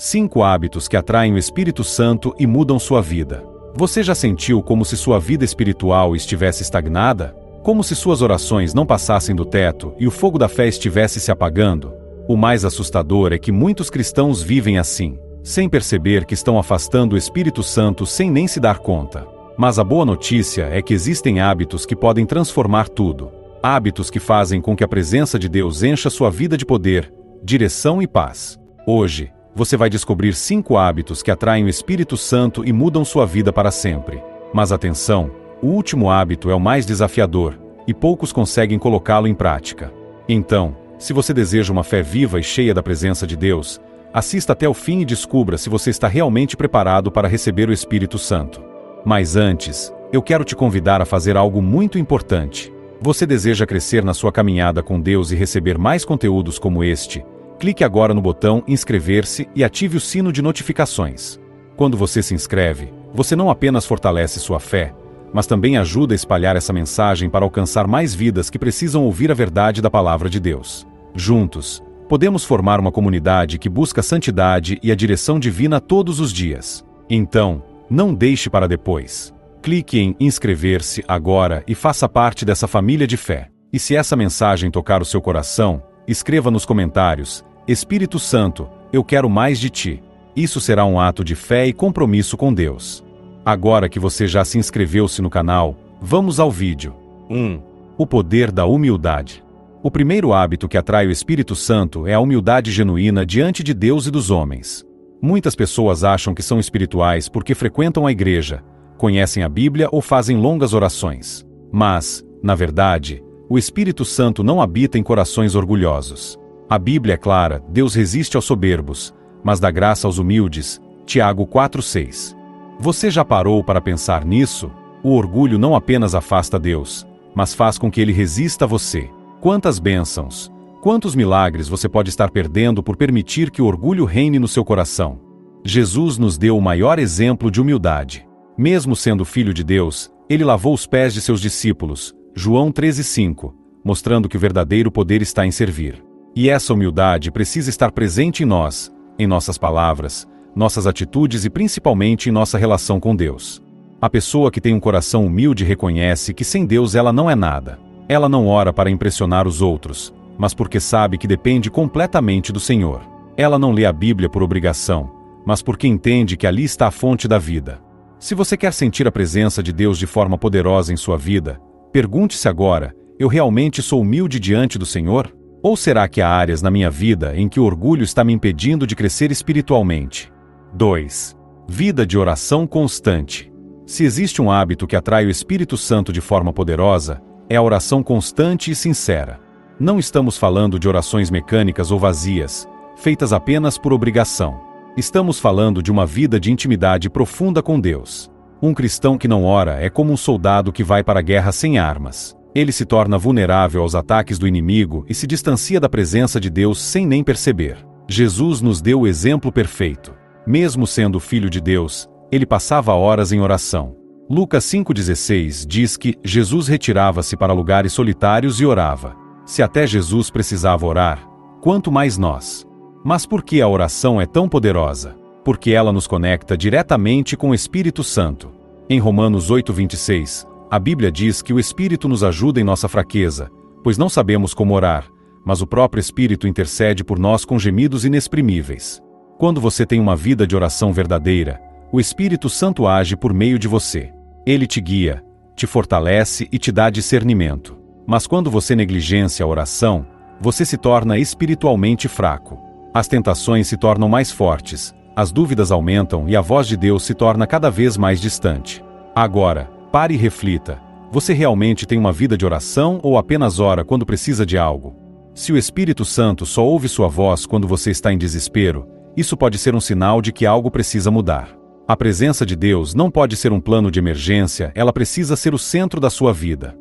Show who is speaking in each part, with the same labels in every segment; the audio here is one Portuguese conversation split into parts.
Speaker 1: 5 hábitos que atraem o Espírito Santo e mudam sua vida. Você já sentiu como se sua vida espiritual estivesse estagnada? Como se suas orações não passassem do teto e o fogo da fé estivesse se apagando? O mais assustador é que muitos cristãos vivem assim, sem perceber que estão afastando o Espírito Santo sem nem se dar conta. Mas a boa notícia é que existem hábitos que podem transformar tudo. Hábitos que fazem com que a presença de Deus encha sua vida de poder, direção e paz. Hoje, você vai descobrir 5 hábitos que atraem o Espírito Santo e mudam sua vida para sempre. Mas atenção, o último hábito é o mais desafiador, e poucos conseguem colocá-lo em prática. Então, se você deseja uma fé viva e cheia da presença de Deus, assista até o fim e descubra se você está realmente preparado para receber o Espírito Santo. Mas antes, eu quero te convidar a fazer algo muito importante. Você deseja crescer na sua caminhada com Deus e receber mais conteúdos como este? Clique agora no botão inscrever-se e ative o sino de notificações. Quando você se inscreve, você não apenas fortalece sua fé, mas também ajuda a espalhar essa mensagem para alcançar mais vidas que precisam ouvir a verdade da palavra de Deus. Juntos, podemos formar uma comunidade que busca a santidade e a direção divina todos os dias. Então, não deixe para depois. Clique em inscrever-se agora e faça parte dessa família de fé. E se essa mensagem tocar o seu coração, escreva nos comentários: Espírito Santo, eu quero mais de ti. Isso será um ato de fé e compromisso com Deus. Agora que você já se inscreveu-se no canal, vamos ao vídeo. 1. O poder da humildade. O primeiro hábito que atrai o Espírito Santo é a humildade genuína diante de Deus e dos homens. Muitas pessoas acham que são espirituais porque frequentam a igreja, conhecem a Bíblia ou fazem longas orações. Mas, na verdade, o Espírito Santo não habita em corações orgulhosos. A Bíblia é clara: Deus resiste aos soberbos, mas dá graça aos humildes. Tiago 4:6. Você já parou para pensar nisso? O orgulho não apenas afasta Deus, mas faz com que ele resista a você. Quantas bênçãos, quantos milagres você pode estar perdendo por permitir que o orgulho reine no seu coração? Jesus nos deu o maior exemplo de humildade. Mesmo sendo filho de Deus, ele lavou os pés de seus discípulos, João 13:5, mostrando que o verdadeiro poder está em servir. E essa humildade precisa estar presente em nós, em nossas palavras, nossas atitudes e principalmente em nossa relação com Deus. A pessoa que tem um coração humilde reconhece que sem Deus ela não é nada. Ela não ora para impressionar os outros, mas porque sabe que depende completamente do Senhor. Ela não lê a Bíblia por obrigação, mas porque entende que ali está a fonte da vida. Se você quer sentir a presença de Deus de forma poderosa em sua vida, pergunte-se agora: eu realmente sou humilde diante do Senhor? Ou será que há áreas na minha vida em que o orgulho está me impedindo de crescer espiritualmente? 2. Vida de oração constante. Se existe um hábito que atrai o Espírito Santo de forma poderosa, é a oração constante e sincera. Não estamos falando de orações mecânicas ou vazias, feitas apenas por obrigação. Estamos falando de uma vida de intimidade profunda com Deus. Um cristão que não ora é como um soldado que vai para a guerra sem armas. Ele se torna vulnerável aos ataques do inimigo e se distancia da presença de Deus sem nem perceber. Jesus nos deu o exemplo perfeito. Mesmo sendo filho de Deus, ele passava horas em oração. Lucas 5,16 diz que Jesus retirava-se para lugares solitários e orava. Se até Jesus precisava orar, quanto mais nós. Mas por que a oração é tão poderosa? Porque ela nos conecta diretamente com o Espírito Santo. Em Romanos 8,26, a Bíblia diz que o Espírito nos ajuda em nossa fraqueza, pois não sabemos como orar, mas o próprio Espírito intercede por nós com gemidos inexprimíveis. Quando você tem uma vida de oração verdadeira, o Espírito Santo age por meio de você. Ele te guia, te fortalece e te dá discernimento. Mas quando você negligencia a oração, você se torna espiritualmente fraco. As tentações se tornam mais fortes, as dúvidas aumentam e a voz de Deus se torna cada vez mais distante. Agora, pare e reflita: você realmente tem uma vida de oração ou apenas ora quando precisa de algo? Se o Espírito Santo só ouve sua voz quando você está em desespero, isso pode ser um sinal de que algo precisa mudar. A presença de Deus não pode ser um plano de emergência, ela precisa ser o centro da sua vida.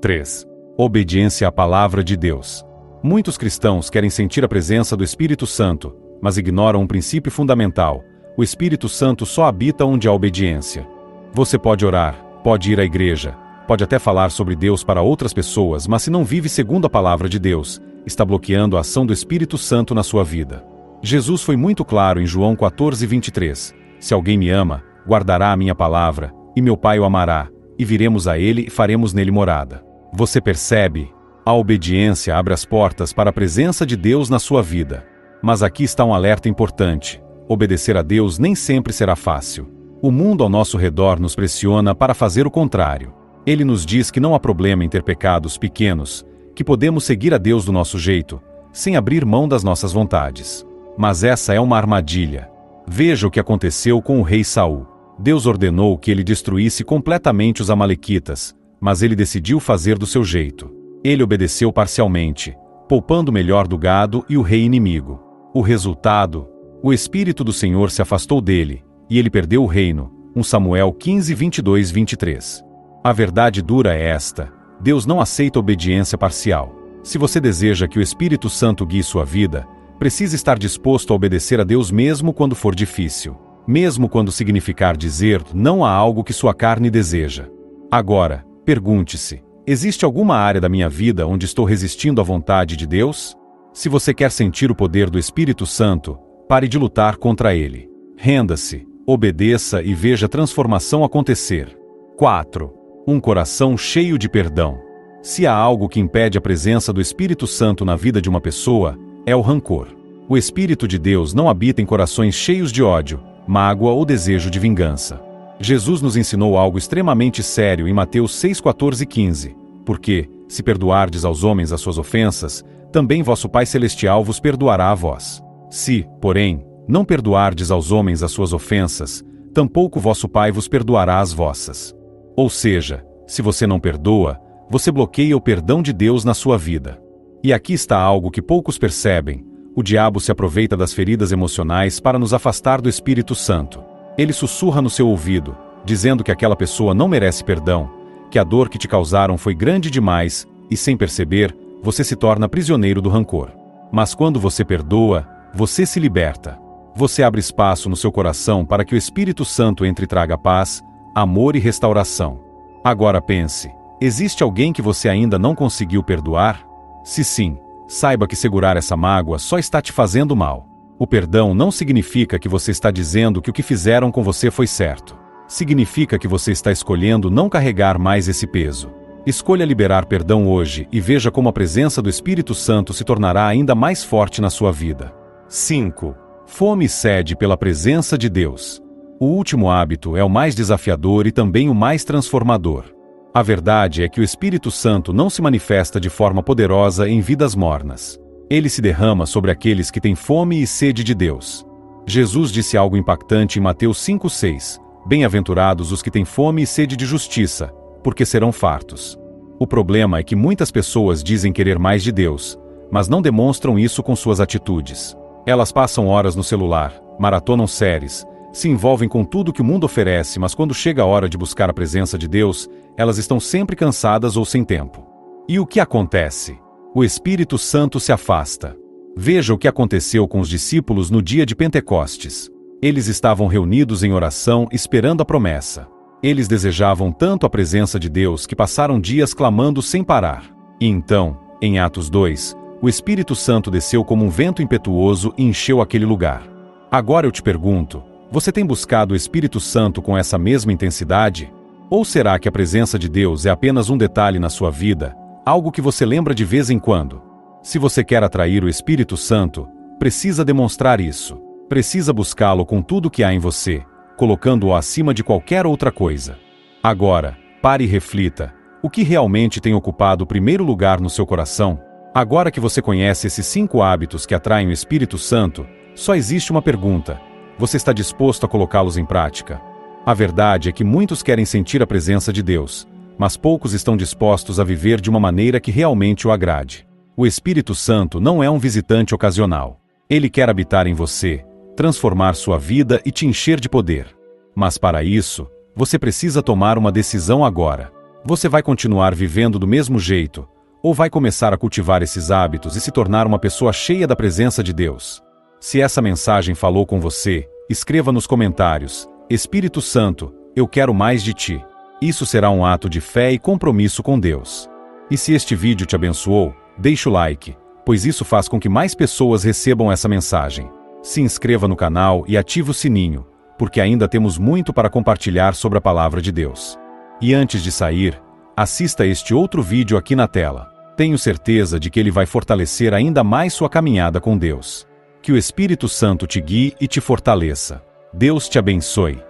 Speaker 1: 3. Obediência à palavra de Deus. Muitos cristãos querem sentir a presença do Espírito Santo, mas ignoram um princípio fundamental: o Espírito Santo só habita onde há obediência. Você pode orar, pode ir à igreja, pode até falar sobre Deus para outras pessoas, mas se não vive segundo a palavra de Deus, está bloqueando a ação do Espírito Santo na sua vida. Jesus foi muito claro em João 14:23. Se alguém me ama, guardará a minha palavra, e meu Pai o amará, e viremos a ele e faremos nele morada. Você percebe? A obediência abre as portas para a presença de Deus na sua vida. Mas aqui está um alerta importante. Obedecer a Deus nem sempre será fácil. O mundo ao nosso redor nos pressiona para fazer o contrário. Ele nos diz que não há problema em ter pecados pequenos, que podemos seguir a Deus do nosso jeito, sem abrir mão das nossas vontades. Mas essa é uma armadilha. Veja o que aconteceu com o rei Saul. Deus ordenou que ele destruísse completamente os amalequitas, mas ele decidiu fazer do seu jeito. Ele obedeceu parcialmente, poupando o melhor do gado e o rei inimigo. O resultado? O Espírito do Senhor se afastou dele, e ele perdeu o reino. 1 Samuel 15:22-23. A verdade dura é esta: Deus não aceita obediência parcial. Se você deseja que o Espírito Santo guie sua vida, precisa estar disposto a obedecer a Deus mesmo quando for difícil. Mesmo quando significar dizer não a algo que sua carne deseja. Agora, pergunte-se: existe alguma área da minha vida onde estou resistindo à vontade de Deus? Se você quer sentir o poder do Espírito Santo, pare de lutar contra ele. Renda-se, obedeça e veja a transformação acontecer. 4. Um coração cheio de perdão. Se há algo que impede a presença do Espírito Santo na vida de uma pessoa, é o rancor. O Espírito de Deus não habita em corações cheios de ódio, mágoa ou desejo de vingança. Jesus nos ensinou algo extremamente sério em Mateus 6:14-15. Porque, se perdoardes aos homens as suas ofensas, também vosso Pai Celestial vos perdoará a vós. Se, porém, não perdoardes aos homens as suas ofensas, tampouco vosso Pai vos perdoará as vossas. Ou seja, se você não perdoa, você bloqueia o perdão de Deus na sua vida. E aqui está algo que poucos percebem: o diabo se aproveita das feridas emocionais para nos afastar do Espírito Santo. Ele sussurra no seu ouvido, dizendo que aquela pessoa não merece perdão, que a dor que te causaram foi grande demais, e sem perceber, você se torna prisioneiro do rancor. Mas quando você perdoa, você se liberta. Você abre espaço no seu coração para que o Espírito Santo entre e traga paz, amor e restauração. Agora pense: existe alguém que você ainda não conseguiu perdoar? Se sim, saiba que segurar essa mágoa só está te fazendo mal. O perdão não significa que você está dizendo que o que fizeram com você foi certo. Significa que você está escolhendo não carregar mais esse peso. Escolha liberar perdão hoje e veja como a presença do Espírito Santo se tornará ainda mais forte na sua vida. 5. Fome e sede pela presença de Deus. O último hábito é o mais desafiador e também o mais transformador. A verdade é que o Espírito Santo não se manifesta de forma poderosa em vidas mornas. Ele se derrama sobre aqueles que têm fome e sede de Deus. Jesus disse algo impactante em Mateus 5:6. Bem-aventurados os que têm fome e sede de justiça, porque serão fartos. O problema é que muitas pessoas dizem querer mais de Deus, mas não demonstram isso com suas atitudes. Elas passam horas no celular, maratonam séries, se envolvem com tudo que o mundo oferece, mas quando chega a hora de buscar a presença de Deus, elas estão sempre cansadas ou sem tempo. E o que acontece? O Espírito Santo se afasta. Veja o que aconteceu com os discípulos no dia de Pentecostes. Eles estavam reunidos em oração esperando a promessa. Eles desejavam tanto a presença de Deus que passaram dias clamando sem parar. E então, em Atos 2, o Espírito Santo desceu como um vento impetuoso e encheu aquele lugar. Agora eu te pergunto: você tem buscado o Espírito Santo com essa mesma intensidade? Ou será que a presença de Deus é apenas um detalhe na sua vida, algo que você lembra de vez em quando? Se você quer atrair o Espírito Santo, precisa demonstrar isso. Precisa buscá-lo com tudo que há em você, colocando-o acima de qualquer outra coisa. Agora, pare e reflita: o que realmente tem ocupado o primeiro lugar no seu coração? Agora que você conhece esses 5 hábitos que atraem o Espírito Santo, só existe uma pergunta: você está disposto a colocá-los em prática? A verdade é que muitos querem sentir a presença de Deus, mas poucos estão dispostos a viver de uma maneira que realmente o agrade. O Espírito Santo não é um visitante ocasional. Ele quer habitar em você, transformar sua vida e te encher de poder. Mas para isso, você precisa tomar uma decisão agora. Você vai continuar vivendo do mesmo jeito, ou vai começar a cultivar esses hábitos e se tornar uma pessoa cheia da presença de Deus? Se essa mensagem falou com você, escreva nos comentários: Espírito Santo, eu quero mais de ti. Isso será um ato de fé e compromisso com Deus. E se este vídeo te abençoou, deixe o like, pois isso faz com que mais pessoas recebam essa mensagem. Se inscreva no canal e ative o sininho, porque ainda temos muito para compartilhar sobre a Palavra de Deus. E antes de sair, assista este outro vídeo aqui na tela. Tenho certeza de que ele vai fortalecer ainda mais sua caminhada com Deus. Que o Espírito Santo te guie e te fortaleça. Deus te abençoe.